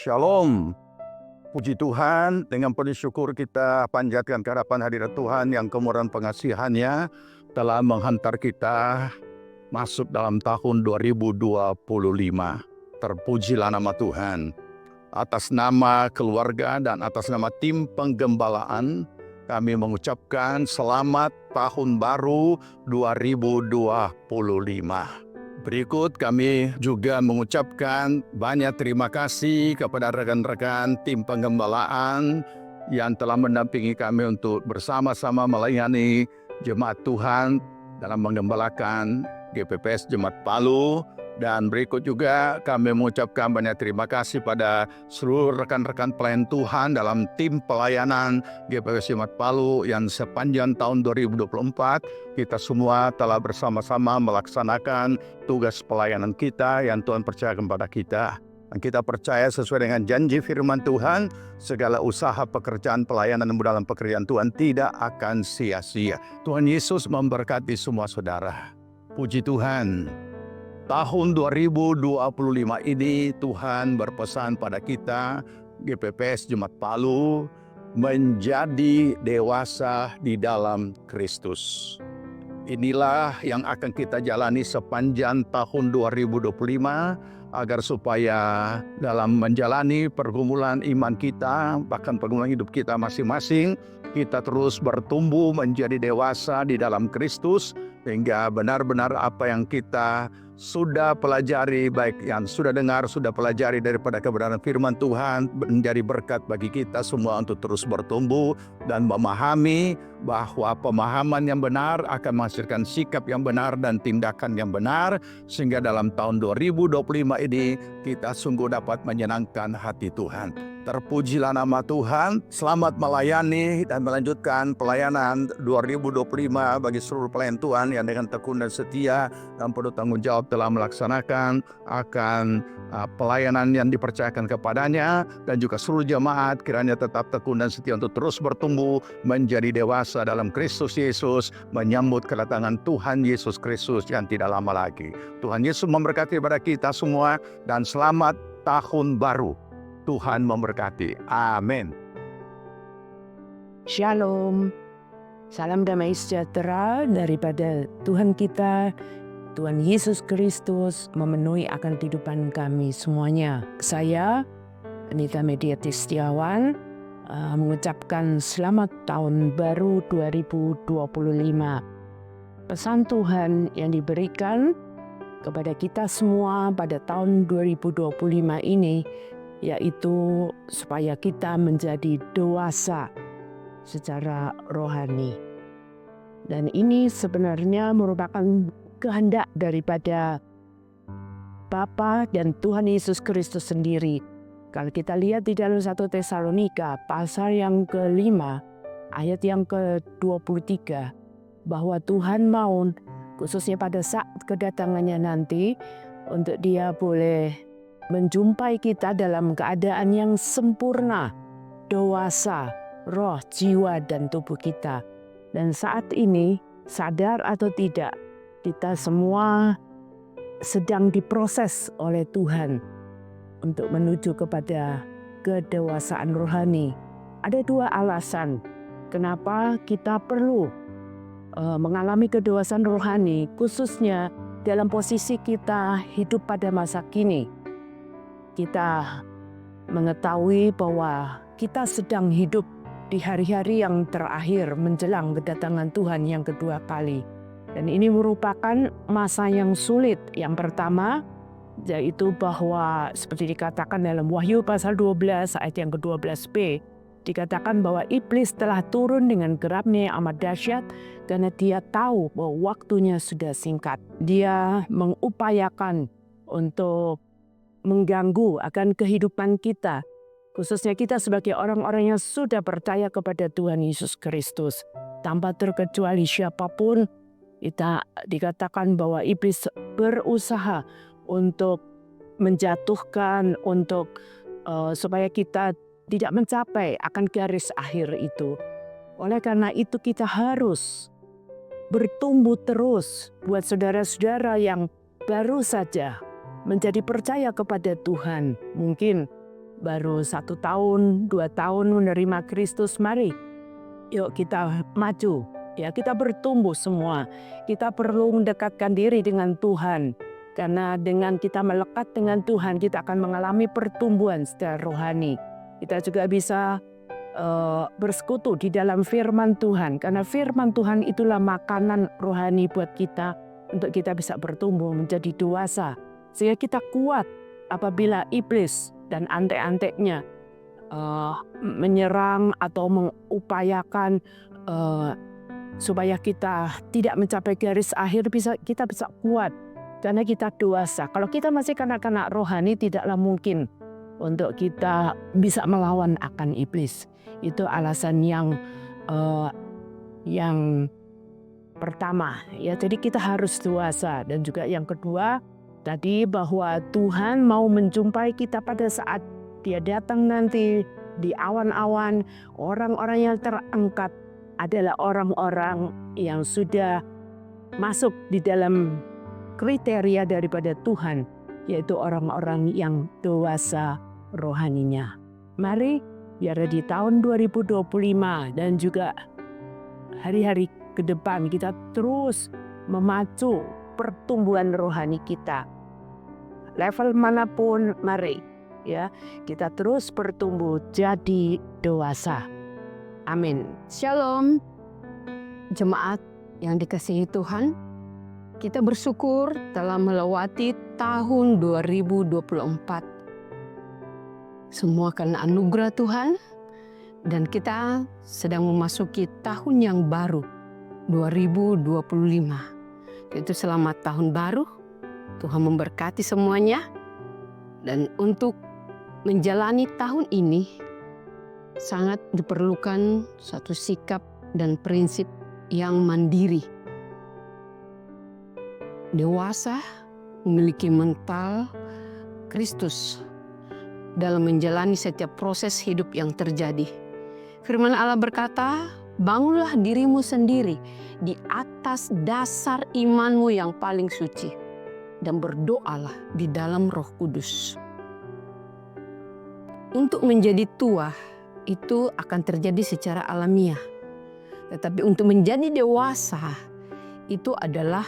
Shalom. Puji Tuhan, dengan penuh syukur kita panjatkan kehadapan hadirat Tuhan yang kemurahan pengasihannya telah menghantar kita masuk dalam tahun 2025. Terpujilah nama Tuhan. Atas nama keluarga dan atas nama tim penggembalaan, kami mengucapkan selamat tahun baru 2025. Berikut kami juga mengucapkan banyak terima kasih kepada rekan-rekan tim penggembalaan yang telah mendampingi kami untuk bersama-sama melayani jemaat Tuhan dalam menggembalakan GPPS Jemaat Palu. Dan berikut juga kami mengucapkan banyak terima kasih pada seluruh rekan-rekan pelayan Tuhan dalam tim pelayanan GPPS Jemaat Palu yang sepanjang tahun 2024 kita semua telah bersama-sama melaksanakan tugas pelayanan kita yang Tuhan percayakan kepada kita. Dan kita percaya sesuai dengan janji firman Tuhan, segala usaha pekerjaan pelayanan dalam pekerjaan Tuhan tidak akan sia-sia. Tuhan Yesus memberkati semua saudara. Puji Tuhan. Tahun 2025 ini Tuhan berpesan pada kita, GPPS Jemaat Palu, menjadi dewasa di dalam Kristus. Inilah yang akan kita jalani sepanjang tahun 2025 agar supaya dalam menjalani pergumulan iman kita, bahkan pergumulan hidup kita masing-masing, kita terus bertumbuh menjadi dewasa di dalam Kristus, sehingga benar-benar apa yang kita sudah pelajari, baik yang sudah dengar, sudah pelajari daripada kebenaran firman Tuhan, menjadi berkat bagi kita semua untuk terus bertumbuh dan memahami bahwa pemahaman yang benar akan menghasilkan sikap yang benar dan tindakan yang benar, sehingga dalam tahun 2025 ini kita sungguh dapat menyenangkan hati Tuhan. Terpujilah nama Tuhan, selamat melayani dan melanjutkan pelayanan 2025 bagi seluruh pelayan Tuhan yang dengan tekun dan setia dan penuh tanggung jawab telah melaksanakan akan pelayanan yang dipercayakan kepadanya, dan juga seluruh jemaat kiranya tetap tekun dan setia untuk terus bertumbuh menjadi dewasa dalam Kristus Yesus, menyambut kedatangan Tuhan Yesus Kristus yang tidak lama lagi. Tuhan Yesus memberkati kepada kita semua dan selamat tahun baru. Tuhan memberkati. Amin. Shalom. Salam damai sejahtera daripada Tuhan kita, Tuhan Yesus Kristus, memenuhi akan kehidupan kami semuanya. Saya, Anita Mediati Setiawan, mengucapkan selamat tahun baru 2025. Pesan Tuhan yang diberikan kepada kita semua pada tahun 2025 ini, yaitu supaya kita menjadi dewasa secara rohani. Dan ini sebenarnya merupakan kehendak daripada Bapa dan Tuhan Yesus Kristus sendiri. Kalau kita lihat di dalam 1 Tesalonika pasal yang ke-5 ayat yang ke-23, bahwa Tuhan mau khususnya pada saat kedatangannya nanti untuk Dia boleh menjumpai kita dalam keadaan yang sempurna, dewasa, roh, jiwa, dan tubuh kita. Dan saat ini, sadar atau tidak, kita semua sedang diproses oleh Tuhan untuk menuju kepada kedewasaan rohani. Ada dua alasan kenapa kita perlu mengalami kedewasaan rohani, khususnya dalam posisi kita hidup pada masa kini. Kita mengetahui bahwa kita sedang hidup di hari-hari yang terakhir menjelang kedatangan Tuhan yang kedua kali. Dan ini merupakan masa yang sulit. Yang pertama, yaitu bahwa seperti dikatakan dalam Wahyu pasal 12 ayat yang ke-12b, dikatakan bahwa iblis telah turun dengan geramnya yang amat dahsyat karena dia tahu bahwa waktunya sudah singkat. Dia mengupayakan untuk mengganggu akan kehidupan kita, khususnya kita sebagai orang-orang yang sudah percaya kepada Tuhan Yesus Kristus. Tanpa terkecuali siapapun, kita dikatakan bahwa iblis berusaha untuk menjatuhkan, untuk supaya kita tidak mencapai akan garis akhir itu. Oleh karena itu kita harus bertumbuh terus buat saudara-saudara yang baru saja menjadi percaya kepada Tuhan. Mungkin baru 1 tahun, 2 tahun menerima Kristus, mari yuk kita maju. Ya, kita bertumbuh semua. Kita perlu mendekatkan diri dengan Tuhan. Karena dengan kita melekat dengan Tuhan, kita akan mengalami pertumbuhan secara rohani. Kita juga bisa bersekutu di dalam firman Tuhan. Karena firman Tuhan itulah makanan rohani buat kita untuk kita bisa bertumbuh menjadi dewasa. Sehingga kita kuat apabila iblis dan antek-anteknya menyerang atau mengupayakan supaya kita tidak mencapai garis akhir, kita bisa kuat karena kita dewasa. Kalau kita masih kanak-kanak rohani, tidaklah mungkin untuk kita bisa melawan akan iblis. Itu alasan yang pertama, ya. Jadi kita harus dewasa. Dan juga yang kedua tadi, bahwa Tuhan mau menjumpai kita pada saat Dia datang nanti di awan-awan. Orang-orang yang terangkat adalah orang-orang yang sudah masuk di dalam kriteria daripada Tuhan, yaitu orang-orang yang dewasa rohaninya. Mari biar di tahun 2025 dan juga hari-hari ke depan kita terus memacu pertumbuhan rohani kita. Level manapun, mari ya kita terus bertumbuh jadi dewasa. Amin. Shalom, jemaat yang dikasihi Tuhan. Kita bersyukur telah melewati tahun 2024. Semua karena anugerah Tuhan, dan kita sedang memasuki tahun yang baru, 2025. Itu selamat tahun baru, Tuhan memberkati semuanya. Dan untuk menjalani tahun ini, sangat diperlukan satu sikap dan prinsip yang mandiri. Dewasa, memiliki mental Kristus dalam menjalani setiap proses hidup yang terjadi. Firman Allah berkata, bangunlah dirimu sendiri di atas dasar imanmu yang paling suci, dan berdoalah di dalam Roh Kudus. Untuk menjadi tua, itu akan terjadi secara alamiah. Tetapi untuk menjadi dewasa, itu adalah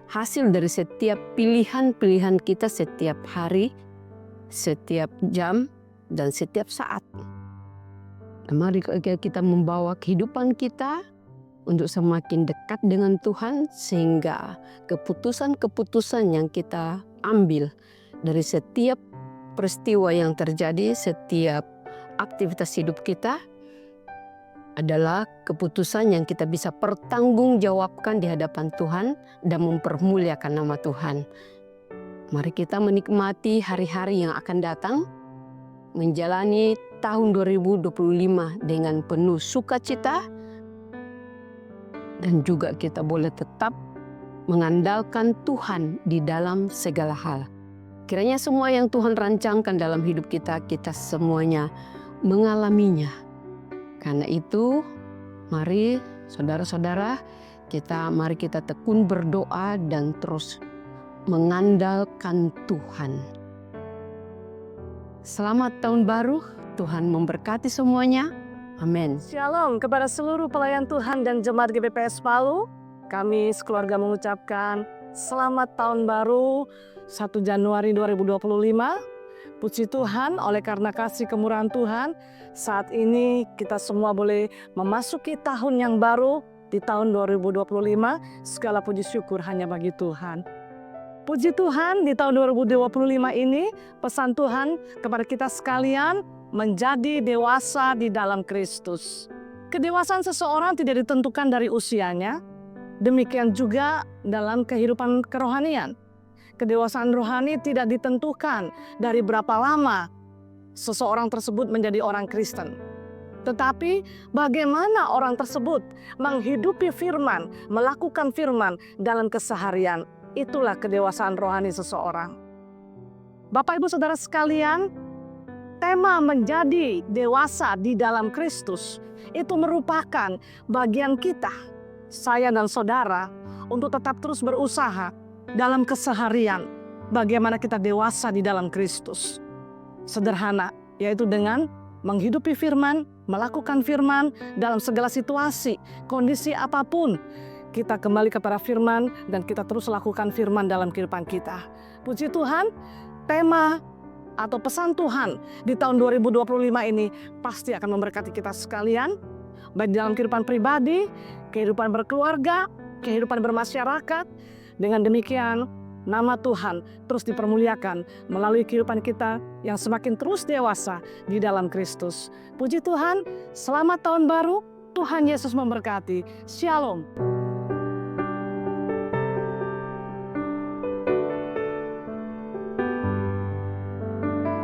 hasil dari setiap pilihan-pilihan kita setiap hari, setiap jam, dan setiap saat. Mari kita membawa kehidupan kita untuk semakin dekat dengan Tuhan, sehingga keputusan-keputusan yang kita ambil dari setiap peristiwa yang terjadi, setiap aktivitas hidup kita adalah keputusan yang kita bisa pertanggungjawabkan di hadapan Tuhan dan mempermuliakan nama Tuhan. Mari kita menikmati hari-hari yang akan datang, menjalani tahun 2025 dengan penuh sukacita, dan juga kita boleh tetap mengandalkan Tuhan di dalam segala hal. Kiranya semua yang Tuhan rancangkan dalam hidup kita, kita semuanya mengalaminya. Karena itu, mari saudara-saudara, mari kita tekun berdoa dan terus mengandalkan Tuhan. Selamat tahun baru, Tuhan memberkati semuanya. Amin. Shalom kepada seluruh pelayan Tuhan dan jemaat GBPS Palu. Kami sekeluarga mengucapkan selamat tahun baru 1 Januari 2025. Puji Tuhan, oleh karena kasih kemurahan Tuhan, saat ini kita semua boleh memasuki tahun yang baru di tahun 2025. Segala puji syukur hanya bagi Tuhan. Puji Tuhan, di tahun 2025 ini pesan Tuhan kepada kita sekalian menjadi dewasa di dalam Kristus. Kedewasaan seseorang tidak ditentukan dari usianya, demikian juga dalam kehidupan kerohanian. Kedewasaan rohani tidak ditentukan dari berapa lama seseorang tersebut menjadi orang Kristen. Tetapi bagaimana orang tersebut menghidupi firman, melakukan firman dalam keseharian. Itulah kedewasaan rohani seseorang. Bapak Ibu Saudara sekalian, tema menjadi dewasa di dalam Kristus itu merupakan bagian kita, saya dan saudara, untuk tetap terus berusaha dalam keseharian, bagaimana kita dewasa di dalam Kristus. Sederhana, yaitu dengan menghidupi firman, melakukan firman dalam segala situasi, kondisi apapun. Kita kembali kepada firman dan kita terus lakukan firman dalam kehidupan kita. Puji Tuhan, tema atau pesan Tuhan di tahun 2025 ini pasti akan memberkati kita sekalian, baik dalam kehidupan pribadi, kehidupan berkeluarga, kehidupan bermasyarakat. Dengan demikian, nama Tuhan terus dipermuliakan melalui kehidupan kita yang semakin terus dewasa di dalam Kristus. Puji Tuhan, selamat tahun baru, Tuhan Yesus memberkati. Shalom.